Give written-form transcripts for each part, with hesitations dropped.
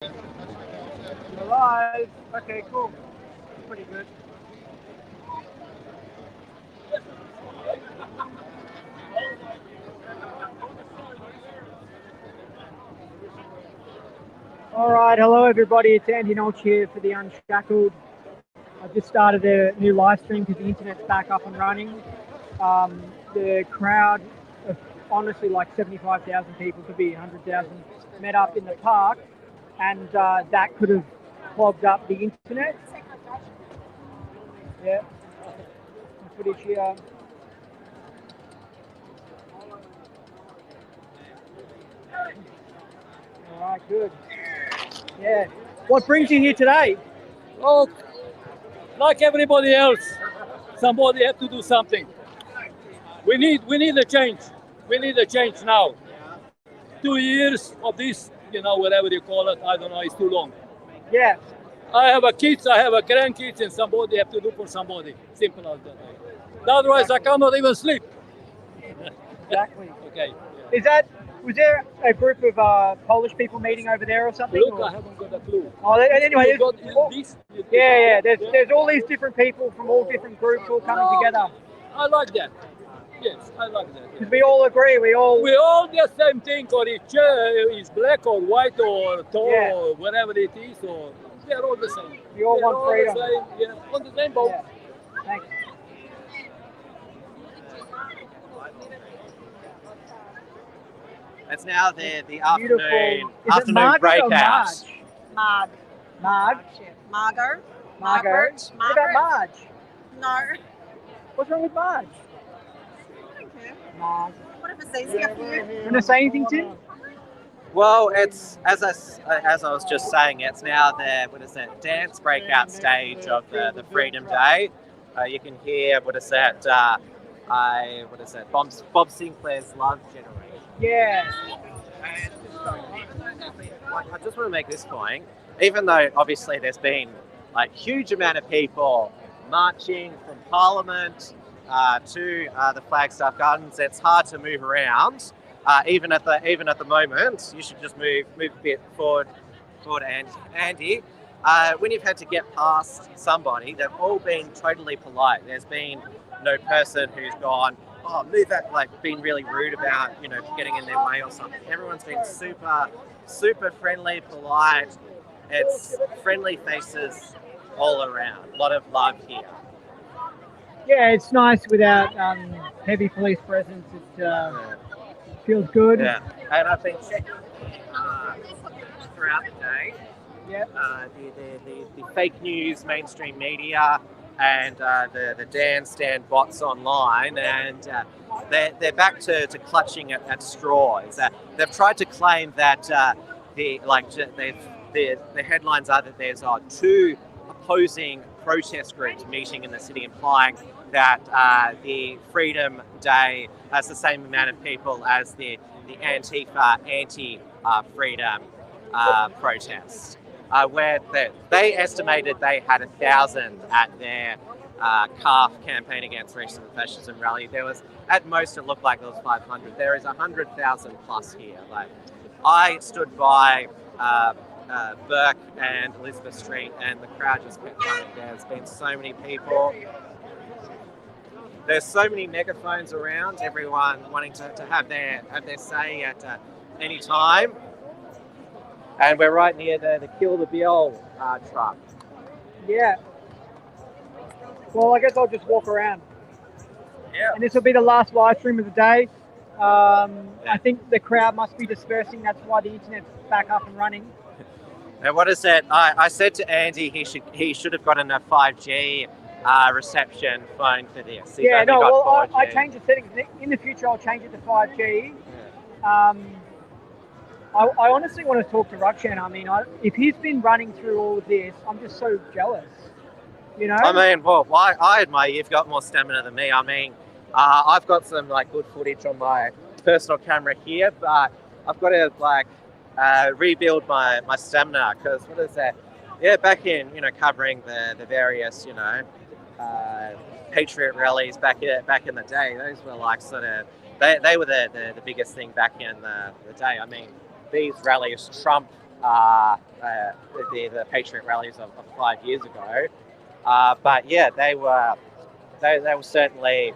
You're live. Okay, cool. Pretty good. All right, hello everybody. It's Andy Nolch here for the Unshackled. I've just started a new live stream because the internet's back up and running. The crowd of honestly like 75,000 people, could be 100,000, met up in the park, and that could have clogged up the internet. Yeah, some footage here. All right, good. Yeah. What brings you here today? Oh, like everybody else, somebody have to do something. We need a change. We need a change now. 2 years of this, whatever you call it, I don't know, it's too long. Yeah. I have a kids, I have a grandkids, and somebody have to do for somebody. Simple as that. Otherwise, I cannot even sleep. Exactly. Okay. Was there a group of Polish people meeting over there or something? Look, or? I haven't got a clue. Oh, anyway, This? yeah. There's all these different people from all different groups all coming together. I like that. Yes, I like that. Because we all agree, we all the same thing, or it's black or white or tall or whatever it is, or they're all the same. We all want freedom. On the same boat. Yeah. Thanks. It's now the Beautiful. afternoon Margaret breakout. Marge? Marge. Margot. What about Marge? No. What's Wrong with Marge? Okay. Marge. Whatever's easier for you. You want to say anything, Tim? Well, it's as I was just saying, it's now the dance breakout stage of the Freedom Day. You can hear Bob Sinclair's Love Generation. Yeah. And I just want to make this point, even though obviously there's been like huge amount of people marching from Parliament to the Flagstaff Gardens, it's hard to move around. Even at the moment, you should just move a bit forward, Andy. When you've had to get past somebody, they've all been totally polite. There's been no person who's gone, oh, move that, like been really rude about, getting in their way or something. Everyone's been super friendly, polite. It's friendly faces all around. A lot of love here. Yeah, it's nice without heavy police presence. It feels good. Yeah, and I've been checking throughout the day. Yeah. The fake news, mainstream media, and the Dan Stan bots online, and they're back to clutching at straws. They've tried to claim that the headlines are that there's two opposing protest groups meeting in the city, implying that the Freedom Day has the same amount of people as the Antifa anti-freedom protest. Where they estimated they had 1,000 at their CAF campaign against racism and fascism rally. There was, at most, it looked like there was 500. There is 100,000 plus here. Like, I stood by Burke and Elizabeth Street, and the crowd just kept coming. There's been so many people. There's so many megaphones around. Everyone wanting to have their say at any time. And we're right near the Kill the Bill truck. Yeah. Well, I guess I'll just walk around. Yeah. And this will be the last live stream of the day. I think the crowd must be dispersing. That's why the internet's back up and running. And what is it? I said to Andy he should have gotten a 5G reception phone for this. He's I got changed the settings. In the future, I'll change it to 5G. Yeah. I honestly want to talk to Rukshan. I mean, if he's been running through all of this, I'm just so jealous. I mean, well, I admire you've got more stamina than me. I mean, I've got some good footage on my personal camera here, but I've got to rebuild my stamina because what is that? Yeah, back in covering the various Patriot rallies back in the day. Those were they were the biggest thing back in the day. I mean, these rallies trump the Patriot rallies of 5 years ago. But yeah, they were certainly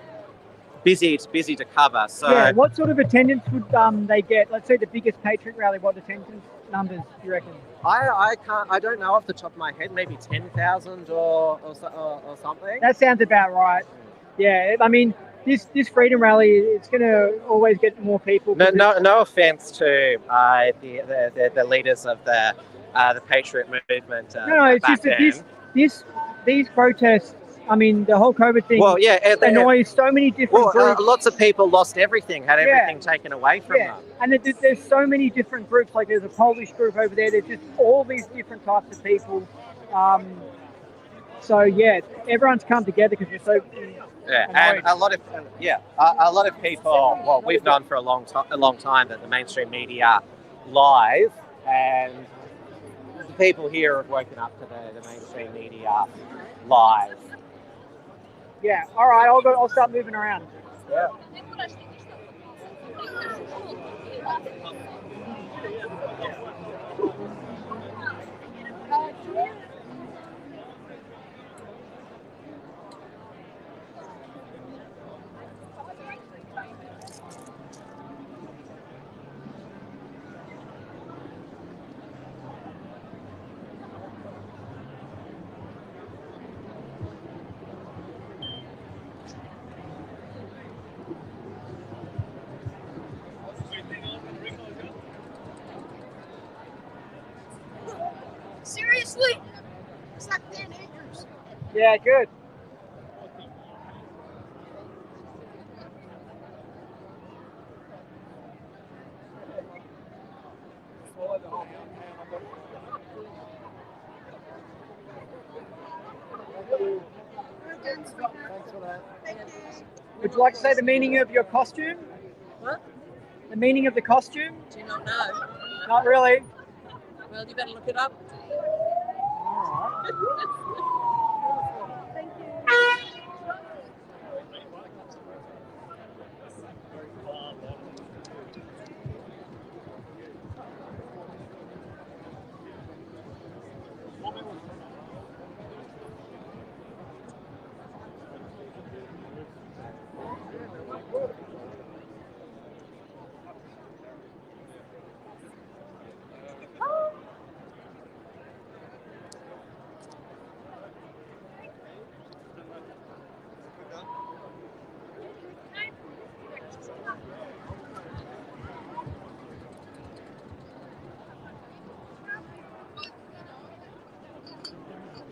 busy to cover. So Yeah, what sort of attendance would they get? Let's say the biggest Patriot rally. What attendance numbers do you reckon? I don't know off the top of my head. Maybe 10,000 or something. That sounds about right. Yeah, I mean, this freedom rally, it's going to always get more people. No offense to the leaders of the Patriot movement. No, it's just that these protests. I mean, the whole COVID thing. Well, yeah, annoys so many different groups. Lots of people lost everything, had everything taken away from them. And there's so many different groups. Like there's a Polish group over there. There's just all these different types of people. So yeah, everyone's come together because we're so. Yeah, annoyed. and a lot of people. Well, we've known for a long time that the mainstream media lies, and the people here have woken up to the mainstream media lies. Yeah. All right. I'll start moving around. Yeah. Seriously? It's like 10 acres. Yeah, good. Would you like to say the meaning of your costume? What? The meaning of the costume? Do you not know? Not really. Well, you better look it up.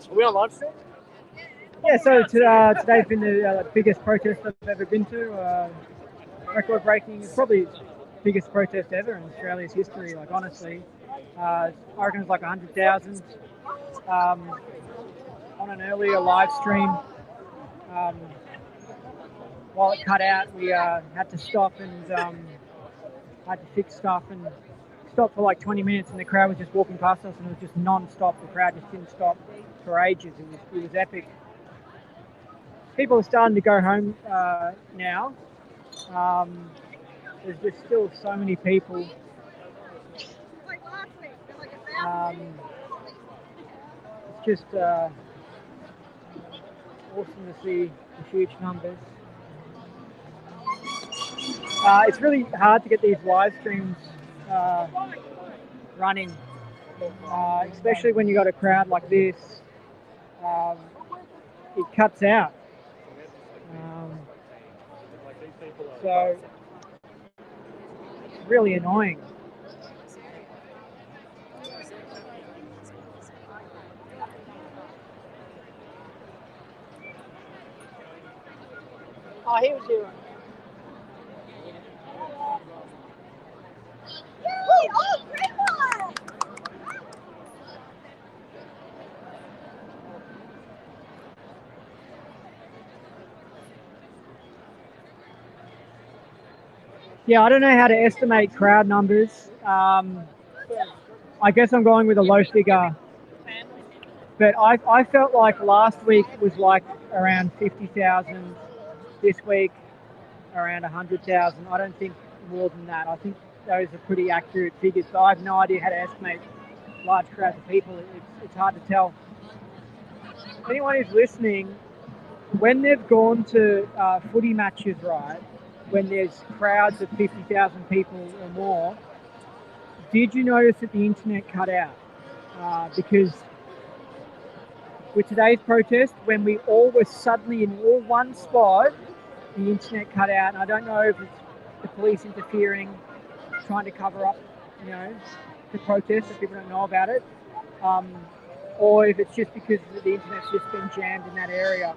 Are we on live stream? Yeah, so today's been the biggest protest I've ever been to. Record breaking. It's probably the biggest protest ever in Australia's history, like honestly. I reckon it's like 100,000. On an earlier live stream, while it cut out, we had to stop and had to fix stuff and stopped for like 20 minutes, and the crowd was just walking past us, and it was just non-stop. The crowd just didn't stop for ages. It was epic. People are starting to go home now. There's just still so many people. It's just awesome to see the huge numbers. It's really hard to get these live streams running, especially when you got a crowd like this. It cuts out. So it's really annoying. Oh, he was here. Oh, great one! Yeah, I don't know how to estimate crowd numbers. I guess I'm going with a low figure. But I felt like last week was like around 50,000. This week, around 100,000. I don't think more than that. I think those are pretty accurate figures. So I have no idea how to estimate large crowds of people, it's hard to tell. Anyone who's listening, when they've gone to footy matches, right, when there's crowds of 50,000 people or more, did you notice that the internet cut out? Because with today's protest, when we all were suddenly in all one spot, the internet cut out. And I don't know if it's the police interfering, trying to cover up, the protest so people don't know about it, or if it's just because the internet's just been jammed in that area.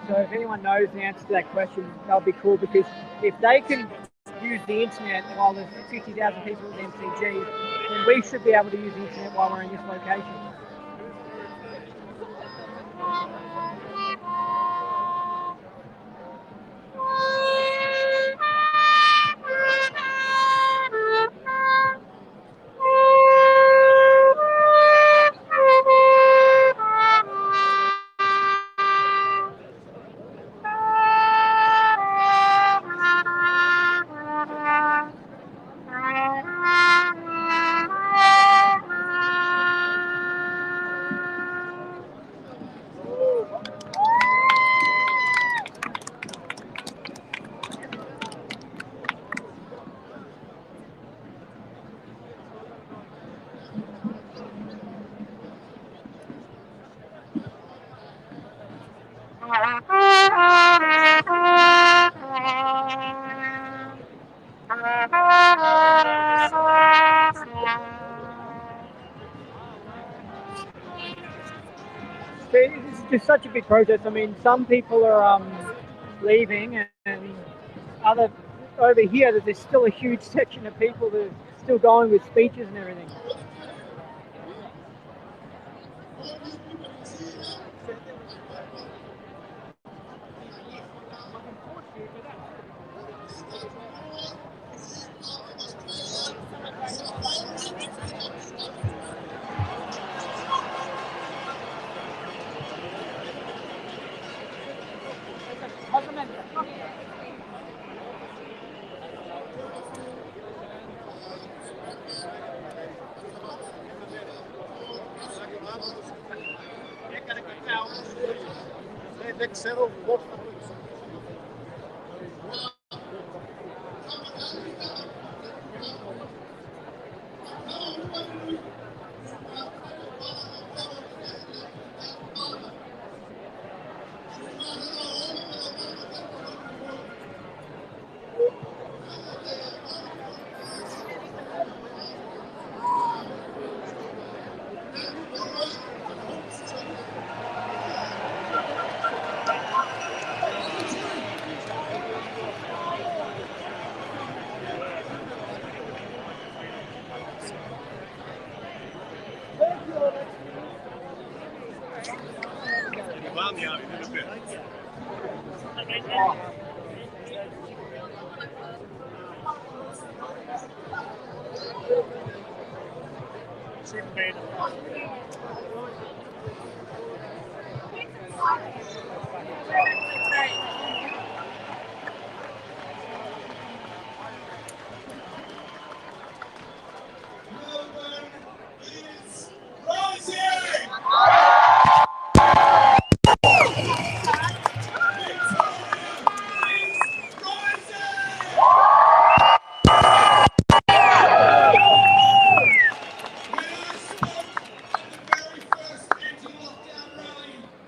So if anyone knows the answer to that question, that'll be cool, because if they can use the internet while there's 50,000 people at the MCG, then we should be able to use the internet while we're in this location. It's just such a big protest. I mean, some people are leaving, and other over here, there's still a huge section of people that are still going with speeches and everything.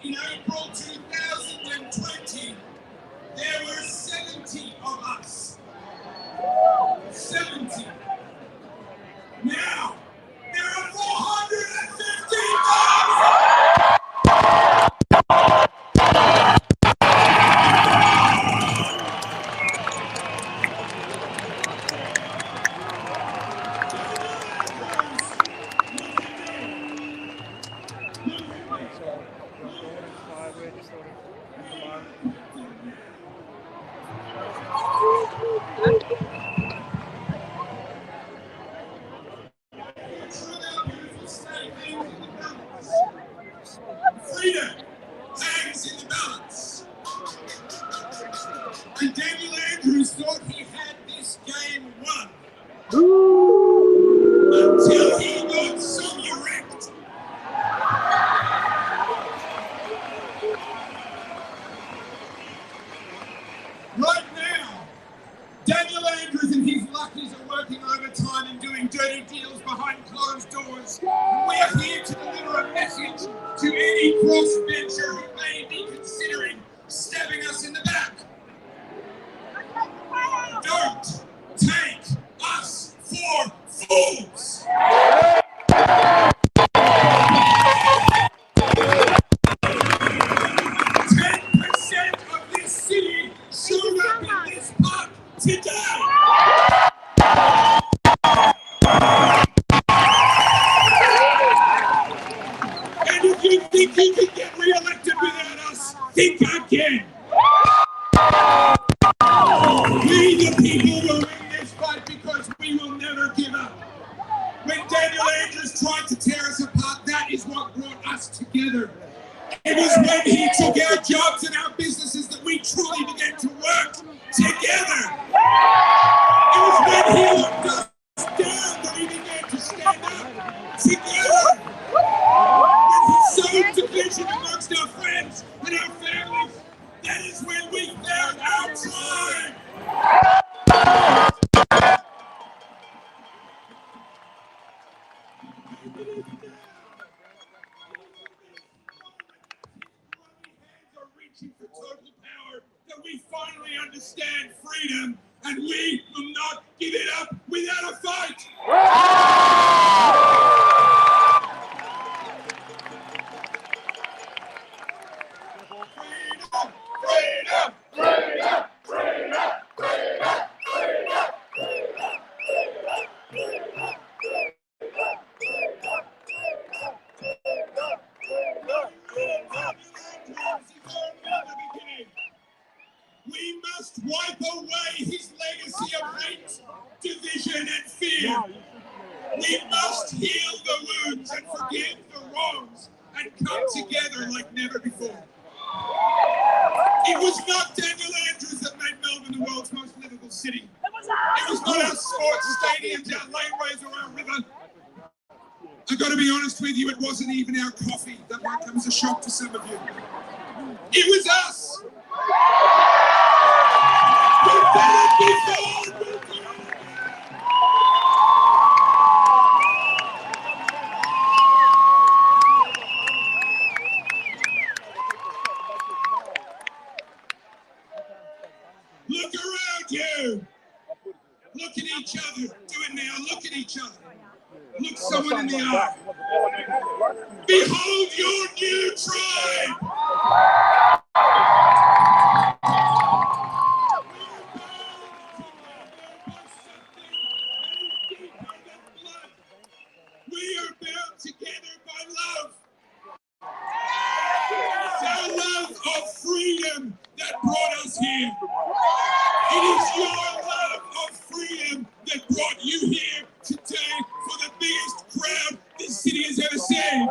In April 2020, behind closed doors. We are here to deliver a message to any crossbencher who may be considering stabbing us in the back. Don't take us for fools! 10% of this city showed up in this park today! And if you think you can get re-elected without us, think again! We, the people, will win this fight because we will never give up. When Daniel Andrews tried to tear us apart, that is what brought us together. It was when he took our jobs and our businesses that we truly began to work together. It was when he locked us down that we began to stand up together. When he sowed division amongst our friends and our families, that is when we found our tribe. For total power, that we finally understand freedom, and we will not give it up without a fight. Freedom, freedom, freedom, freedom, we must wipe away his legacy of hate, division, and fear. We must heal the wounds and forgive the wrongs and come together like never before. It was not Daniel Andrews that made Melbourne the world's most livable city. It was not our sports stadiums, our laneways, or our river. I've got to be honest with you, it wasn't even our coffee. That might come as a shock to some of you. It was us. We've done it before. We'll do it again. Look around you. Look at each other. Do it now. Look at each other. Look someone in the eye. Behold your new tribe. We are bound together by love. It's our love of freedom that brought us here. It is your love of freedom that brought you here today for the biggest crowd this city has ever seen.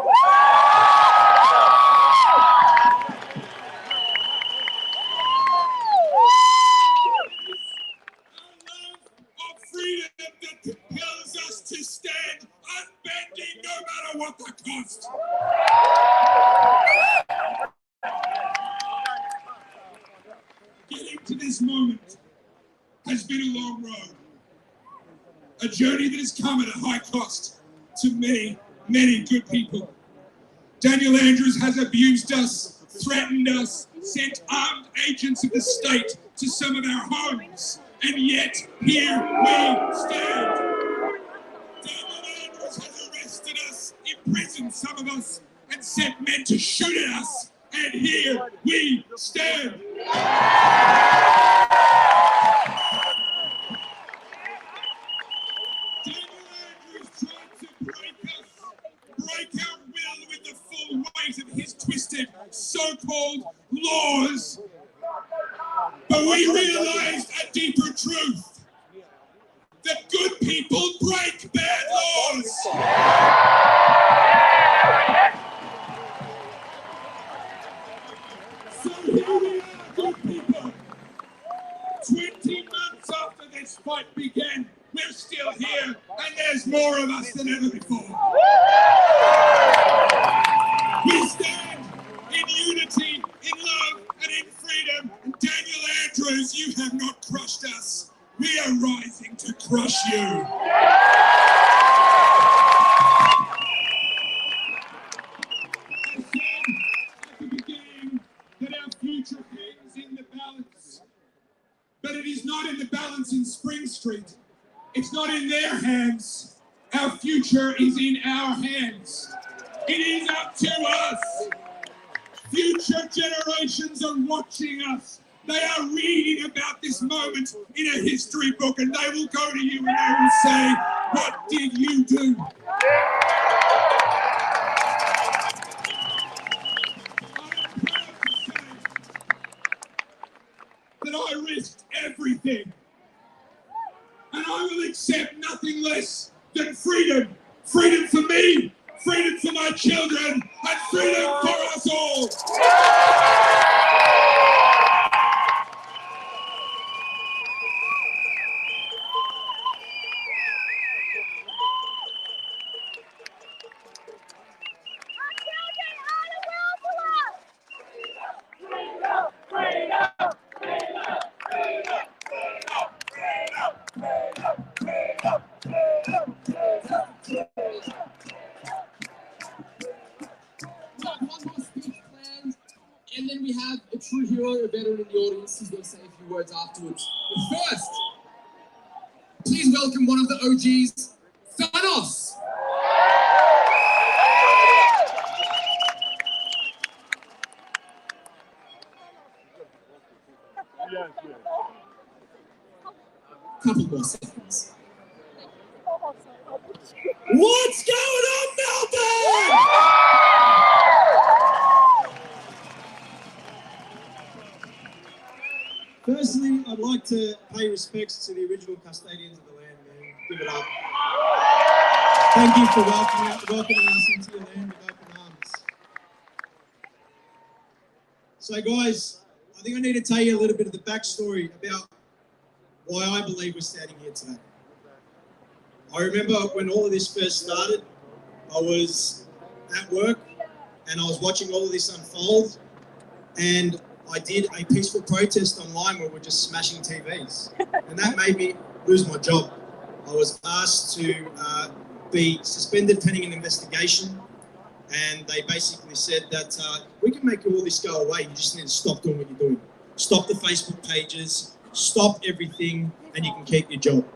Of freedom that compels us to stand unbending no matter what the cost. Getting to this moment has been a long road. A journey that has come at a high cost to many, many good people. Daniel Andrews has abused us, threatened us, sent armed agents of the state to some of our homes. And yet, here we stand. Daniel Andrews has arrested us, imprisoned some of us, and sent men to shoot at us. And here we stand. Daniel Andrews tried to break our will with the full weight of his twisted, so-called laws. But we realized a deeper truth, that good people break bad laws. So here we are, good people. 20 months after this fight began, we're still here, and there's more of us than ever before. We stand in unity, in love, and in freedom. And Daniel Andrews, you have not crushed us. We are rising to crush you. Street. It's not in their hands. Our future is in our hands. It is up to us. Future generations are watching us. They are reading about this moment in a history book, and they will go to you and they will say, what did you do? I am proud to say that I risked everything, and I will accept nothing less than freedom. Freedom for me, freedom for my children, and freedom for us all. And then we have a true hero, a veteran in the audience who's going to say a few words afterwards. But first, please welcome one of the OGs, Thanos. Couple more seconds. What's going on, Melbourne? Firstly, I'd like to pay respects to the original custodians of the land, man. Give it up. Thank you for welcoming us into your land with open arms. So guys, I think I need to tell you a little bit of the backstory about why I believe we're standing here today. I remember when all of this first started, I was at work and I was watching all of this unfold, and I did a peaceful protest online where we're just smashing TVs, and that made me lose my job. I was asked to be suspended pending an investigation, and they basically said that we can make all this go away, you just need to stop doing what you're doing. Stop the Facebook pages, stop everything, and you can keep your job.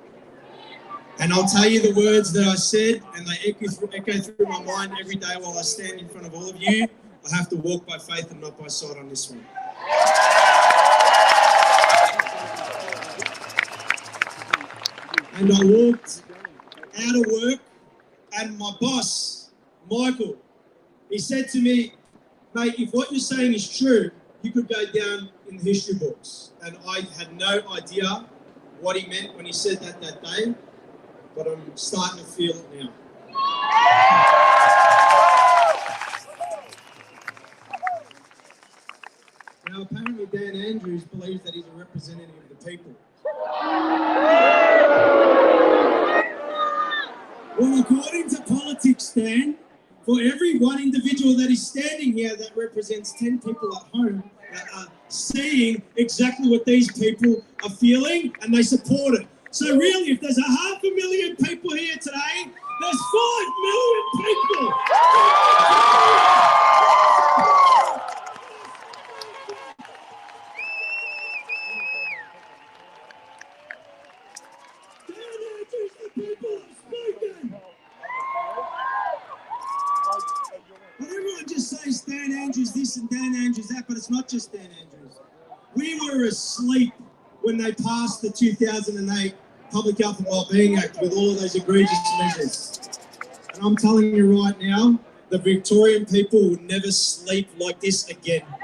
And I'll tell you the words that I said, and they echo through my mind every day while I stand in front of all of you. I have to walk by faith and not by sight on this one. And I walked out of work, and my boss, Michael, he said to me, mate, if what you're saying is true, you could go down in the history books. And I had no idea what he meant when he said that day, but I'm starting to feel it now. Now, apparently Dan Andrews believes that he's a representative of the people. Well, according to politics, Dan, for every one individual that is standing here, that represents 10 people at home that are seeing exactly what these people are feeling, and they support it. So really, if there's 500,000 people here today, there's 5 million people. Everyone just says Dan Andrews this and Dan Andrews that, but it's not just Dan Andrews. We were asleep when they passed the 2008 Public Health and Wellbeing Act with all of those egregious measures. And I'm telling you right now, the Victorian people will never sleep like this again. And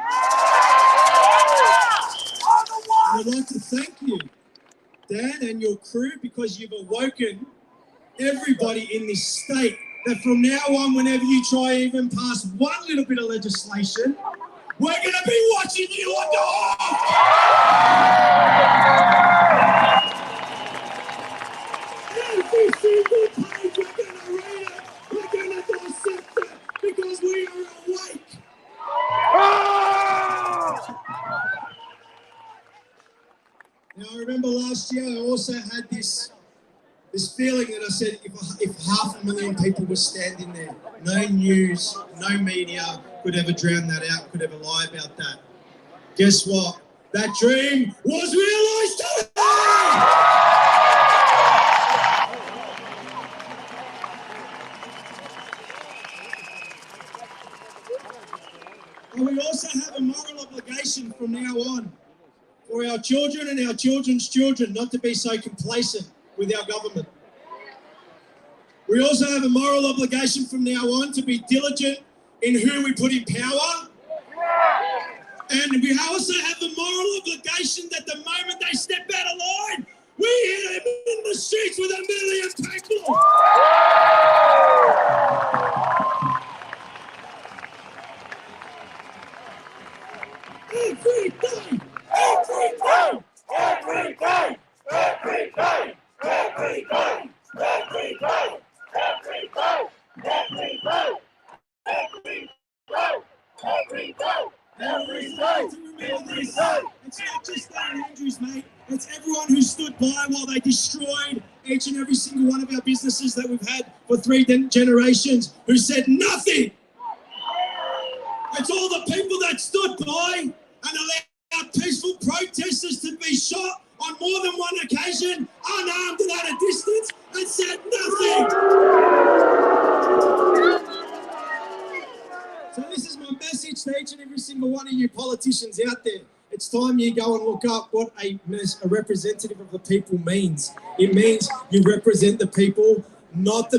I'd like to thank you, Dan and your crew, because you've awoken everybody in this state that from now on, whenever you try even pass one little bit of legislation, we're going to be watching you on the off. Every single page we're going to read it, we're going to dissect it, because we are awake. Now, I remember last year I also had this feeling that I said if 500,000 people were standing there, no news, no media could ever drown that out, could ever lie about that. Guess what? That dream was realised today! But we also have a moral obligation from now on for our children and our children's children not to be so complacent with our government. We also have a moral obligation from now on to be diligent in who we put in power. And we also have a moral obligation that the moment they step out of line, we hit them in the streets with 1 million people. Every day, every day, every day, every day, every day, every day, every day, every day, every day, every day. Every day, every day. It's not just St Andrews, mate. It's everyone who stood by while they destroyed each and every single one of our businesses that we've had for 3 generations, who said nothing. It's all the people that stood by and allowed peaceful protesters to be shot on more than one occasion, unarmed and at a distance, and said nothing. So this is my message to each and every single one of you politicians out there. It's time you go and look up what a representative of the people means. It means you represent the people, not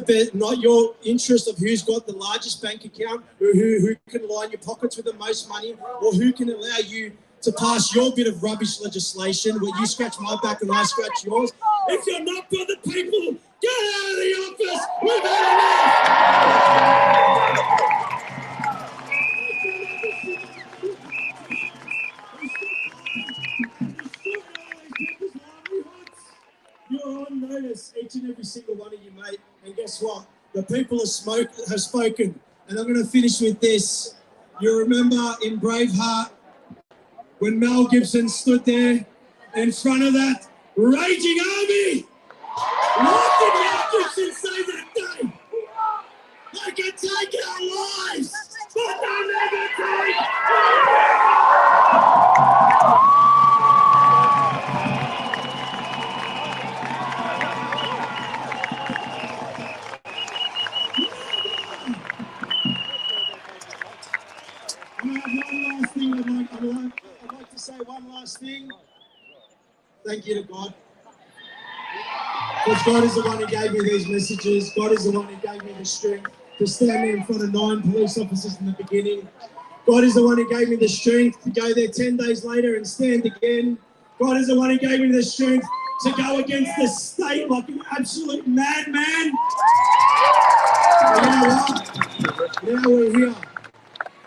your interest of who's got the largest bank account, or who can line your pockets with the most money, or who can allow you to pass your bit of rubbish legislation where you scratch my back and I scratch yours. If you're not for the people, get out of the office. We've had enough. You're on notice, each and every single one of you, mate. And guess what? The people have spoken. And I'm going to finish with this. You remember in Braveheart when Mel Gibson stood there in front of that raging army? What did Mel Gibson say that day? They can take our lives, but they'll never take I'd like to say one last thing. Thank you to God. Because God is the one who gave me these messages. God is the one who gave me the strength to stand there in front of 9 police officers in the beginning. God is the one who gave me the strength to go there 10 days later and stand again. God is the one who gave me the strength to go against the state like an absolute madman. You know what? Now we're here.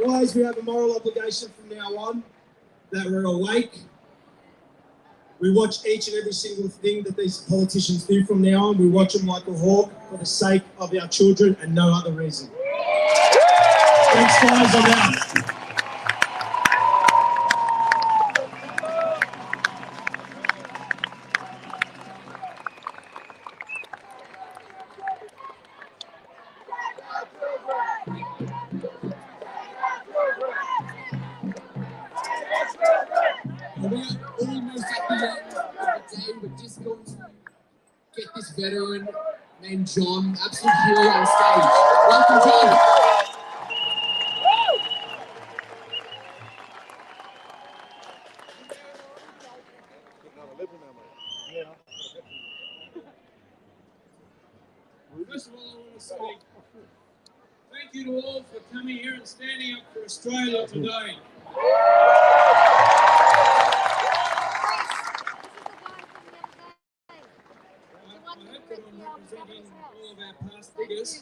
Guys, we have a moral obligation from now on that we're awake. We watch each and every single thing that these politicians do from now on. We watch them like a hawk for the sake of our children and no other reason. Thanks, guys. I'm out. We're almost at the end of the day. We're just going to get this veteran named John, absolute hero, on stage. Welcome, John. First of all, I want to say thank you to all for coming here and standing up for Australia today. I hope that I'm representing all of our past figures.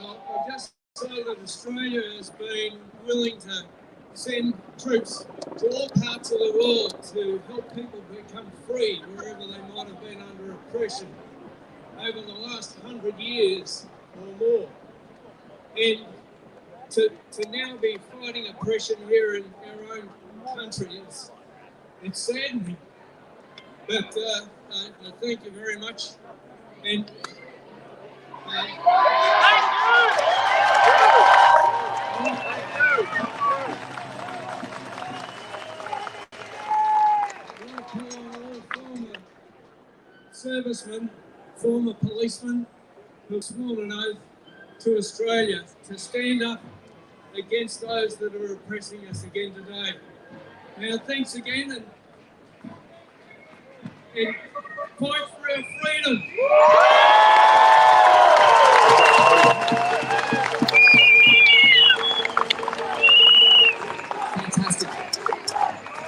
I'll just say that Australia has been willing to send troops to all parts of the world to help people become free wherever they might have been under oppression over the last 100 years or more. And to now be fighting oppression here in our own country, it's saddening. But I thank you very much. And former servicemen, former policemen who've sworn an oath to Australia to stand up against those that are oppressing us again today. Now, thanks again, and fight for our freedom. Fantastic.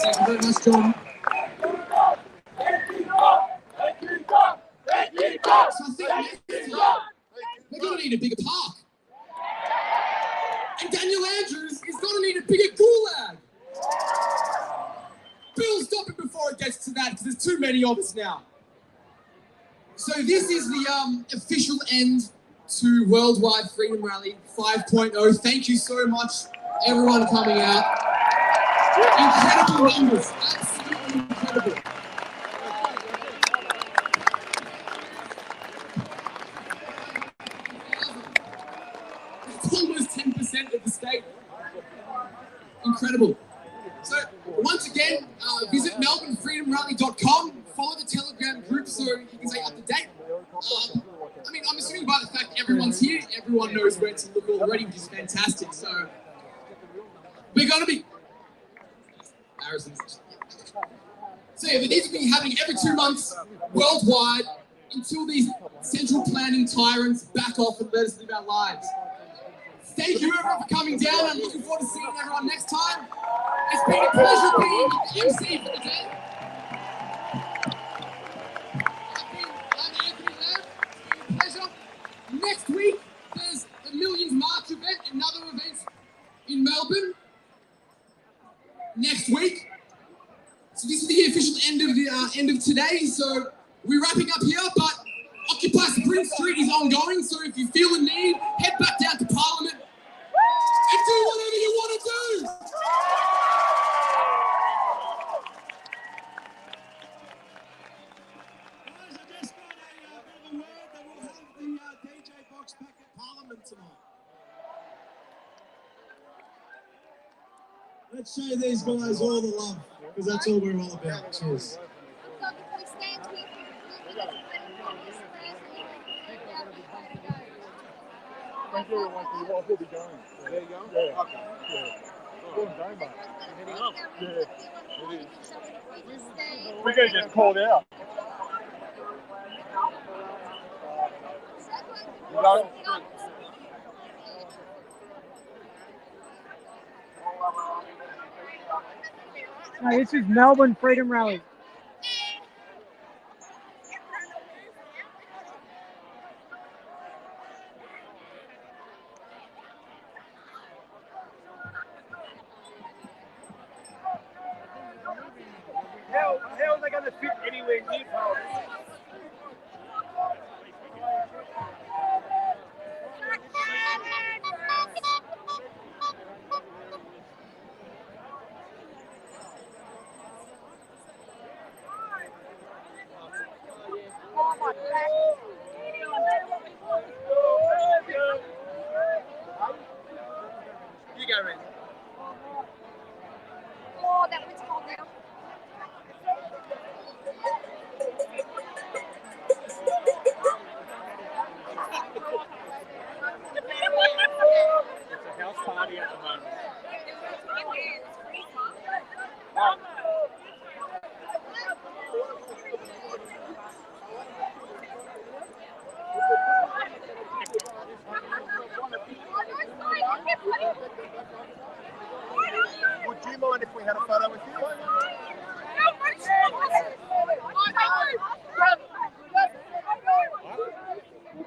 Thank you very much, John. So I think next time we're going to need a bigger park. And Daniel Andrews is going to need a bigger gulag. Bill, stop it before it gets to that, because there's too many of us now. So this is the official end to Worldwide Freedom Rally 5.0. Thank you so much, everyone coming out. Incredible numbers, absolutely incredible. It's almost 10% of the state. Incredible. So once again, visit melbournefreedomrally.com. Follow the Telegram group so you can stay up to date. I mean, I'm assuming by the fact that everyone's here, everyone knows where to look already, which is fantastic. So we're going to be... So yeah, these will be happening every 2 months worldwide until these central planning tyrants back off and let us live our lives. Thank you everyone for coming down. I'm looking forward to seeing everyone next time. It's been a pleasure being the MC for the day. I'm Anthony Lev. It's been a pleasure. Next week, there's the Millions March event and other events in Melbourne. Next week. So this is the official end of today. So we're wrapping up here, but Occupy Spring Street is ongoing. So if you feel the need, head back down to Parliament and do whatever you want to do. Guys, I just got a bit of a word that we'll have the DJ box back at Parliament tonight. Let's show these guys all the love, because that's all we're all about. Cheers. Thank you everyone for your will be going. There you go? Yeah. Okay. Yeah. Well, going, mate. Yeah. It is. We're going to get called out. You know? No, this is Melbourne Freedom Rally. How are they going to fit anywhere near Parliament? You go, Ren. Oh, that one's cold now. It's a house party at the moment. Would you mind if we had a photo with you?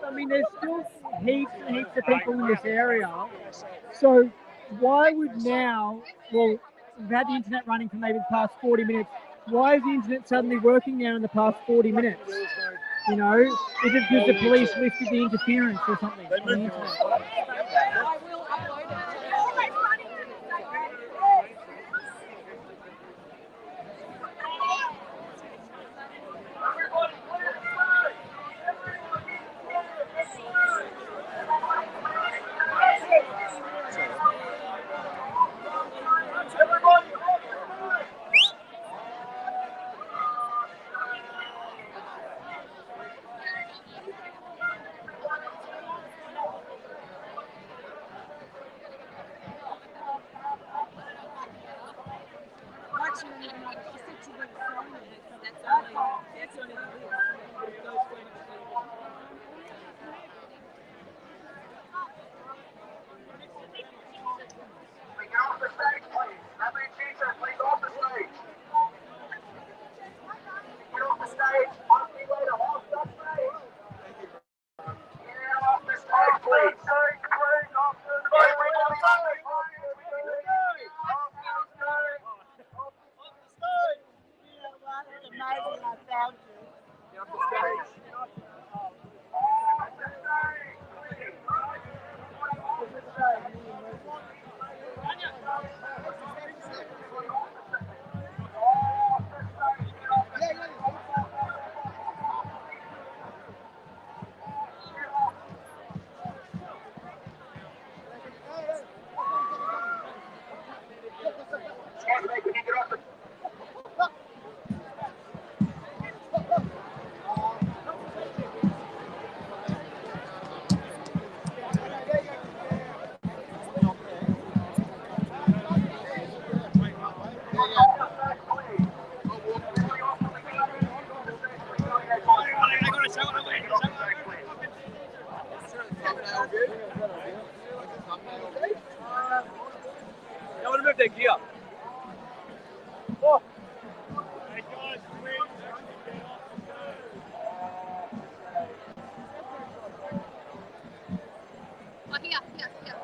I mean, there's still heaps and heaps of people in this area. So why would now, well, we've had the internet running for maybe the past 40 minutes. Why is the internet suddenly working now in the past 40 minutes? You know, is it because the police lifted the interference or something on the internet? I will upload it. actually don't even know what she said. She went from it. That's only the list. Get off the stage, please. That means teacher, please off the stage. Get off the stage. Ask me later. Off the stage. Get off the stage, please. Everybody off the stage. Amazing, I found you. Get off the stage. Excuse me, can you get off the I want to move their gear. Oh. Hey guys, Oh, here.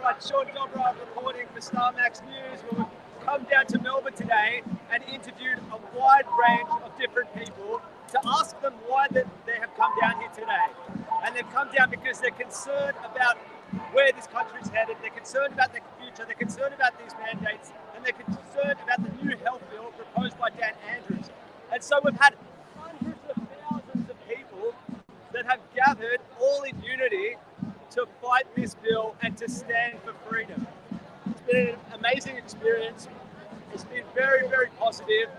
Right, Sean Dobra reporting for Star Max News. We've come down to Melbourne today and interviewed a wide range of different people to ask them why they have come down here today. And they've come down because they're concerned about where this country's headed, they're concerned about their future, they're concerned about these mandates, and they're concerned about the new health bill proposed by Dan Andrews. And so we've had hundreds of thousands of people that have gathered all in unity to fight this bill and to stand for freedom. It's been an amazing experience. It's been very, very positive,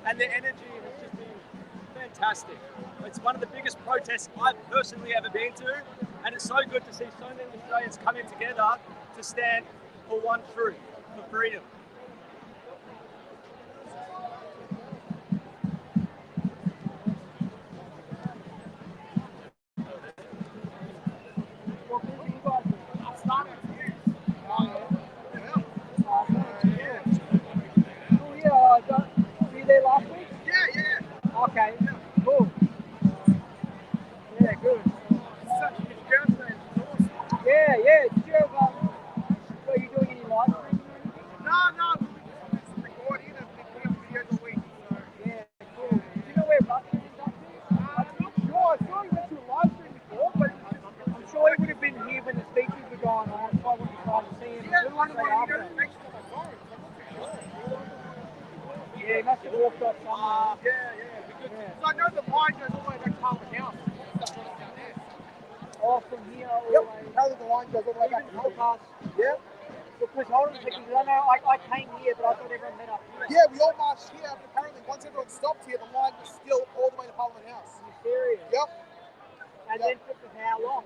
and the energy has just been fantastic. It's one of the biggest protests I've personally ever been to, and it's so good to see so many Australians coming together to stand for one truth, for freedom. Were you there last week? Yeah. Okay, cool. Yeah, good. Such a good crowd today. It's awesome. Yeah. Did you have, were you doing any live streaming or anything? No, we just recording and we put up videos all week. So. Yeah, cool. Do you know where Rustin is up to? I'm not sure. I saw you went to a live stream before, but I'm sure he would have been here when the speeches were going on, so I wouldn't try to see him. yeah, We'll one of say my after. notifications on my phone. So I'm not too sure. Yeah, he must have walked off somewhere. Yeah. Because so I know the line goes all the way back to Parliament House. Stuff running down there. Off from here all the Yep. way. How the line goes all the way back to Parliament. Yeah. Because hold on a second, because I know I came here, but I thought everyone met up here. Yeah, we all marched here, but apparently once everyone stopped here, the line was still all the way to Parliament House. Are you serious? Yep. And then for how long?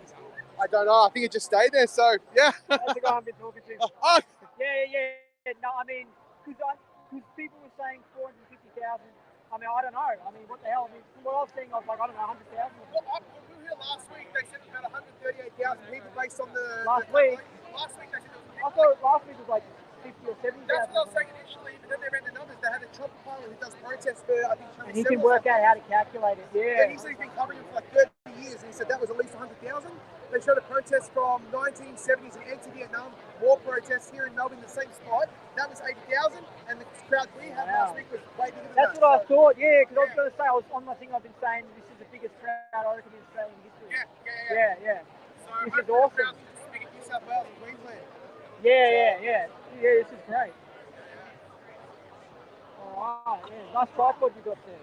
I don't know. I think it just stayed there. So yeah. That's the guy I've been talking to. Oh, Yeah. No, I mean, because people were saying 450,000. I mean, I don't know. I mean, what the hell? I mean, from what I was seeing, I was like, I don't know, 100,000. well, when we were here last week, they said it was about 138,000 people based on the... Last week? Last week they said it was... I thought last week was like 50 or 70,000. That's what I was saying initially, but then they ran the numbers. They had a chopper pilot who does protests for, I think, And he can work out how to calculate it, Yeah, yeah. he said he's been covering it for like 30 years, and he said that was at least 100,000. They showed a protest from 1970s in anti-Vietnam war protests here in Melbourne, the same spot. That was 80,000, and the crowd we had last week was way bigger than That's that. what I thought, yeah, because I was going to say, I was on my thing, I've been saying this is the biggest crowd I reckon in Australian history. Yeah. So This is awesome. Just big in New South Wales and Queensland. Yeah, this is great. Alright, yeah, nice tripod you got there.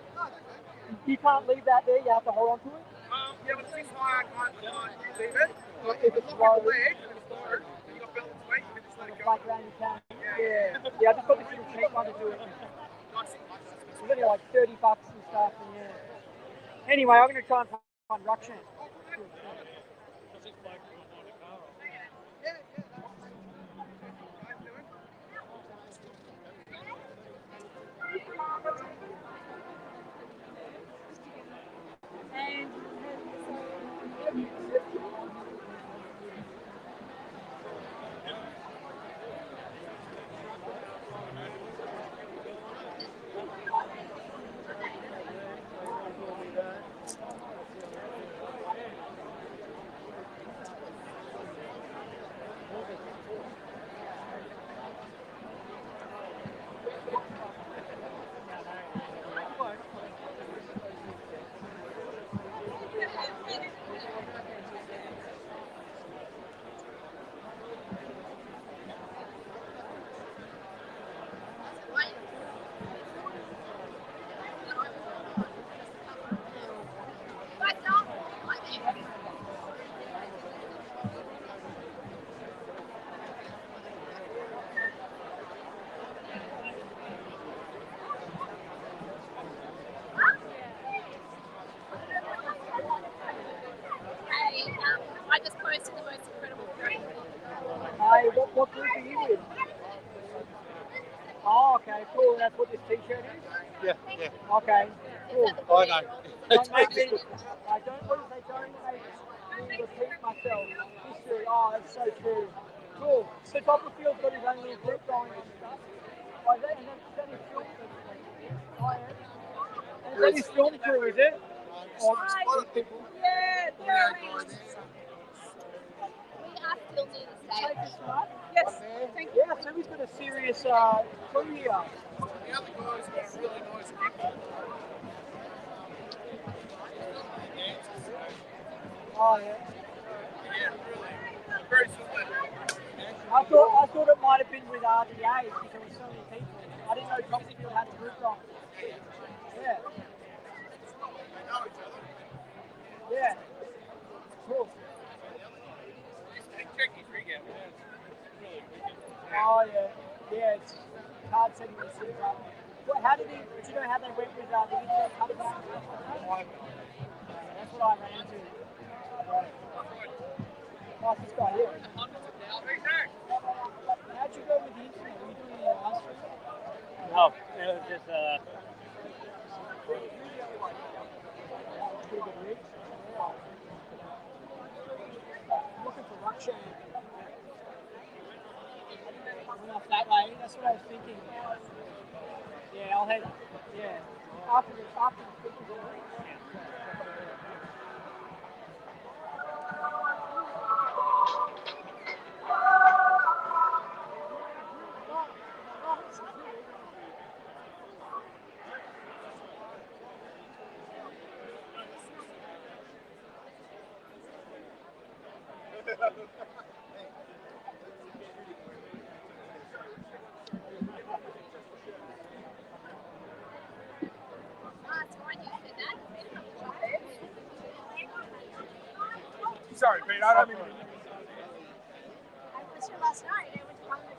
You can't leave that there, you have to hold on to it. Yeah, but this high, I can't leave it. If it's low, leg, and it's low, and you've got balance weight, you can just let it go. like around you can. Yeah, I just got this little cheap one to do it. It's only like $30 and stuff, and yeah. Anyway, I'm going to try and find Ruckshan. I just posted the most incredible group. Hey, what group are you with? Oh, okay, cool. That's what this t-shirt is? Yeah. Okay, cool. I know. Don't make me, what if they don't make me repeat myself? History, oh, that's so true. Cool. So Copperfield's got his own little group going on stuff. Oh, is that, and then his film crew? Oh, yeah. And is that his film crew, is it? Or people? Yeah, there it is. We are still near the stage. Take this one. Yes, thank you. Yeah, so he's got a serious crew here. The other guys got really nice people. Oh, yeah. Yeah, really. Very solid. I thought it might have been with RDA because there were so many people. I didn't know Copperfield had a group on. Yeah. They know each other. Yeah. Cool. Check his rig out. Oh, yeah. Yeah, it's hard setting this thing up. How did you know how they went with the internet cutting down? That's what I ran into. Oh, this guy here. How'd you go with the internet? Were you doing it in last week? No, it was just Pretty good rig. Looking for Ruckshan. Went off that way. That's what I was thinking. Yeah, I'll head. Yeah. After the Sorry, Pete, I don't mean to. I was here last night. I went to Parliament.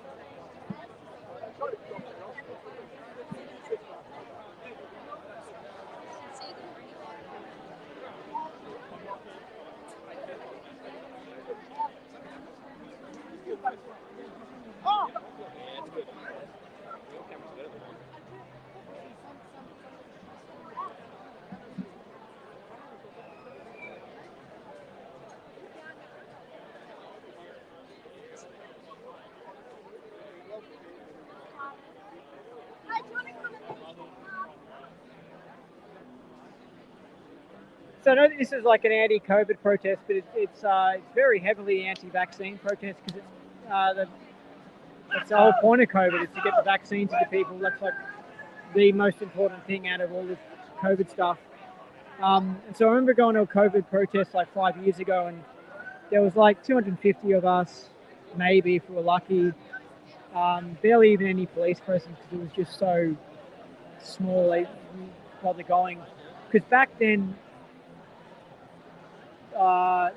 So I know that this is like an anti-COVID protest, but it's very heavily anti-vaccine protest because that's the whole point of COVID is to get the vaccine to the people. That's like the most important thing out of all this COVID stuff. And so I remember going to a COVID protest like 5 years ago, and there was like 250 of us, maybe if we were lucky. Barely even any police presence because it was just so small. They didn't bother going. Because back then,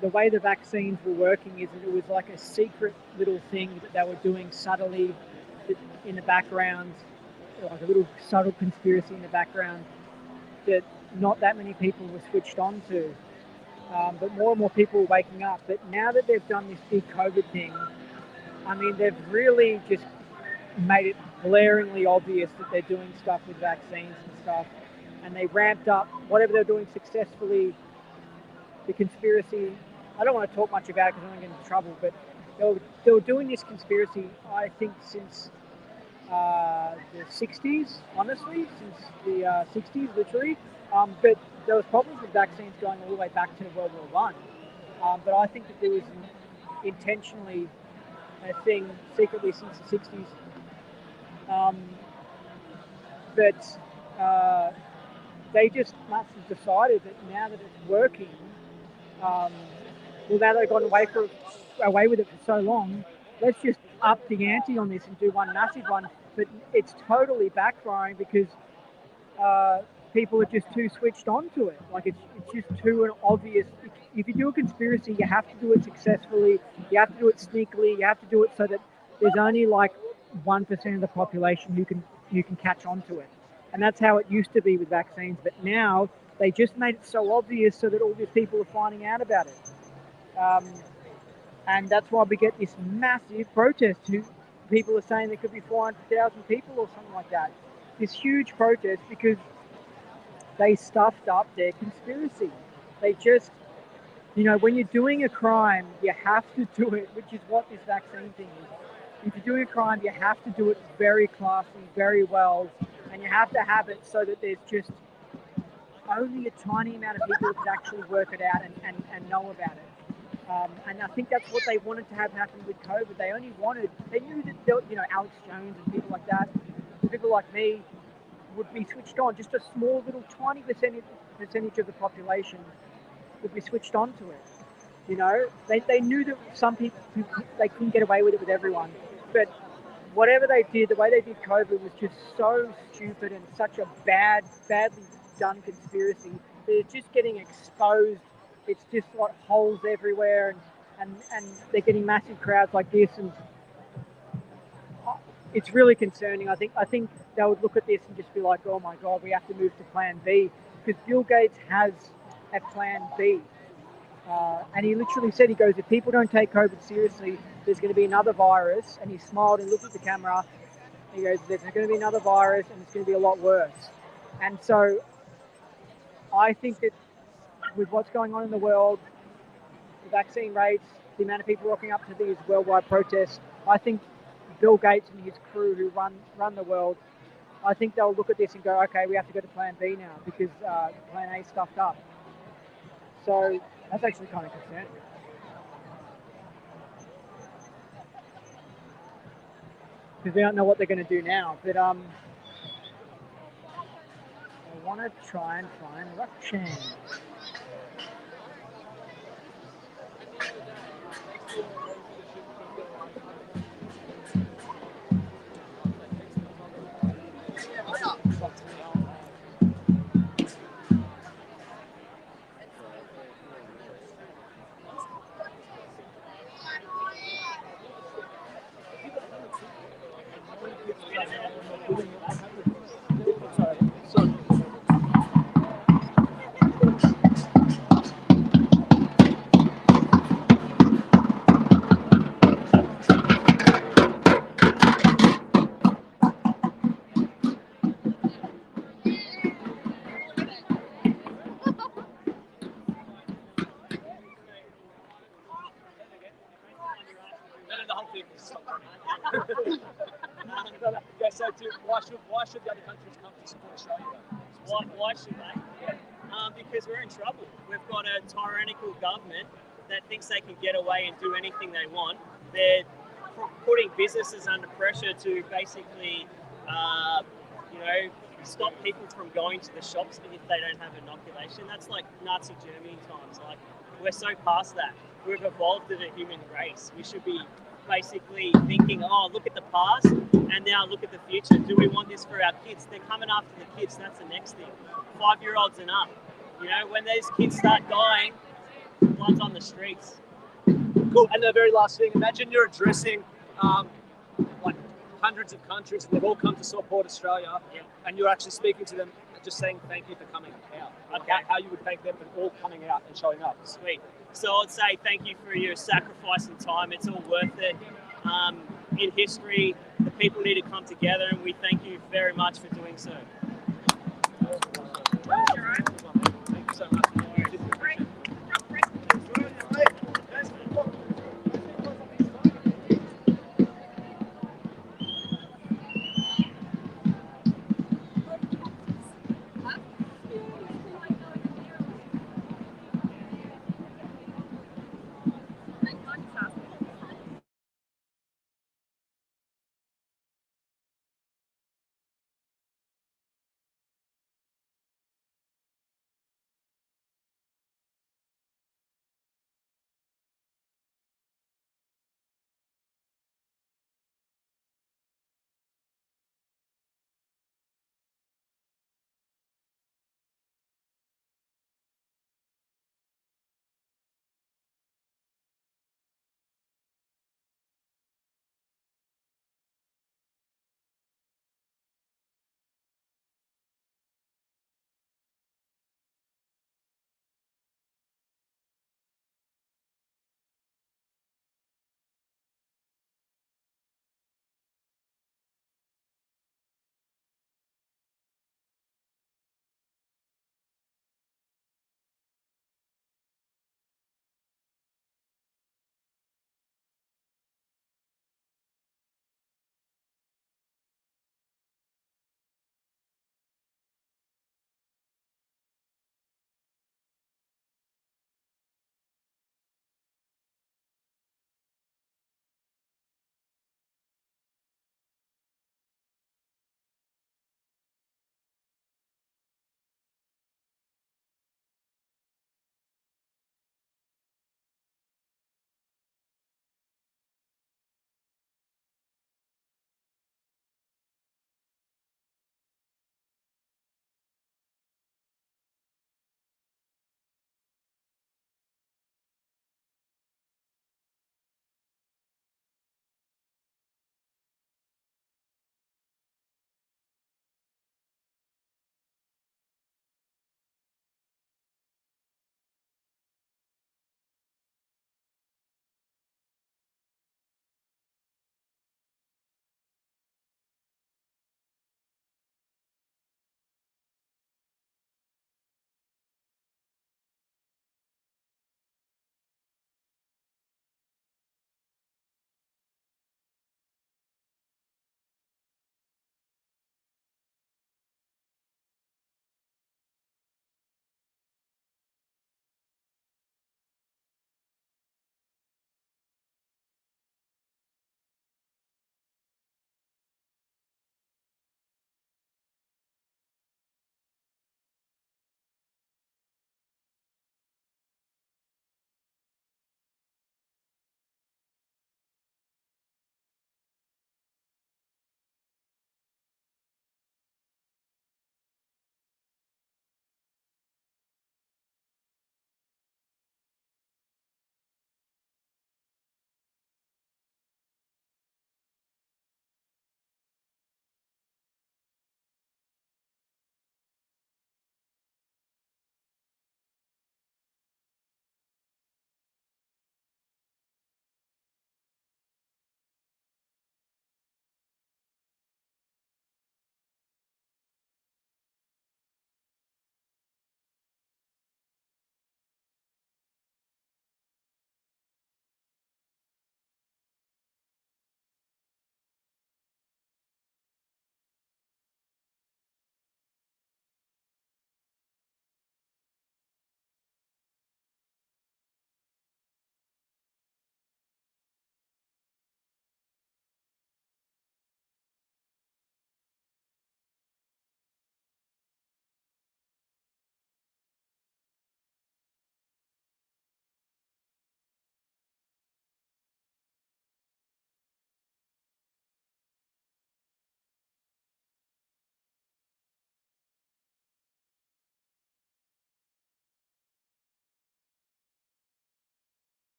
the way the vaccines were working is that it was like a secret little thing that they were doing subtly in the background, like a little subtle conspiracy in the background that not that many people were switched on to. But more and more people were waking up. But now that they've done this big COVID thing, I mean, they've really just made it glaringly obvious that they're doing stuff with vaccines and stuff. And they ramped up whatever they're doing successfully. The conspiracy, I don't want to talk much about it because I'm going to get into trouble, but they were doing this conspiracy, I think, since the 60s, honestly, since the 60s, literally. But there was problems with vaccines going all the way back to World War I. But I think that there was intentionally a thing secretly since the 60s. But they just must have decided that now that it's working, well, now they've gone away with it for so long, let's just up the ante on this and do one massive one. But it's totally backfiring because people are just too switched on to it. Like it's just too obvious. If you do a conspiracy, you have to do it successfully. You have to do it sneakily. You have to do it so that there's only like 1% of the population who can catch on to it. And that's how it used to be with vaccines. But now they just made it so obvious so that all these people are finding out about it. And that's why we get this massive protest. People are saying there could be 400,000 people or something like that. This huge protest because they stuffed up their conspiracy. They just, when you're doing a crime, you have to do it, which is what this vaccine thing is. If you're doing a crime, you have to do it very classy, very well, and you have to have it so that there's just only a tiny amount of people that actually work it out and know about it. And I think that's what they wanted to have happen with COVID. They knew that, Alex Jones and people like that, people like me, would be switched on. Just a small little tiny percentage of the population would be switched on to it. They knew that some people, they couldn't get away with it with everyone. But whatever they did, the way they did COVID was just so stupid and such a badly done conspiracy that it's just getting exposed. It's just got holes everywhere and they're getting massive crowds like this, and it's really concerning. I think they would look at this and just be like, oh my God, we have to move to plan B, because Bill Gates has a plan B. And he literally said, he goes, if people don't take COVID seriously, there's going to be another virus. And he smiled and looked at the camera. He goes, there's going to be another virus and it's going to be a lot worse. And so I think that with what's going on in the world, the vaccine rates, the amount of people rocking up to these worldwide protests, I think Bill Gates and his crew who run the world, I think they'll look at this and go, okay, we have to go to plan B now because plan A is stuffed up. So that's actually kind of concerning. Because we don't know what they're going to do now. But I want to try and find Rockchan. Yeah, so why should the other countries come to support Australia? Why should they? because we're in trouble. We've got a tyrannical government that thinks they can get away and do anything they want. They're putting businesses under pressure to basically, stop people from going to the shops if they don't have inoculation. That's like Nazi Germany times. Like, we're so past that. We've evolved as a human race. We should be basically thinking, oh, look at the past and now look at the future. Do we want this for our kids? They're coming after the kids. That's the next thing. 5-year-olds and up. When those kids start dying, blood's on the streets. Cool. And the very last thing, imagine you're addressing like hundreds of countries and they've all come to support Australia, and you're actually speaking to them and just saying thank you for coming out. Okay. How you would thank them for all coming out and showing up. Sweet. So I'd say thank you for your sacrifice and time. It's all worth it. In history, the people need to come together, and we thank you very much for doing so. Thank you so much.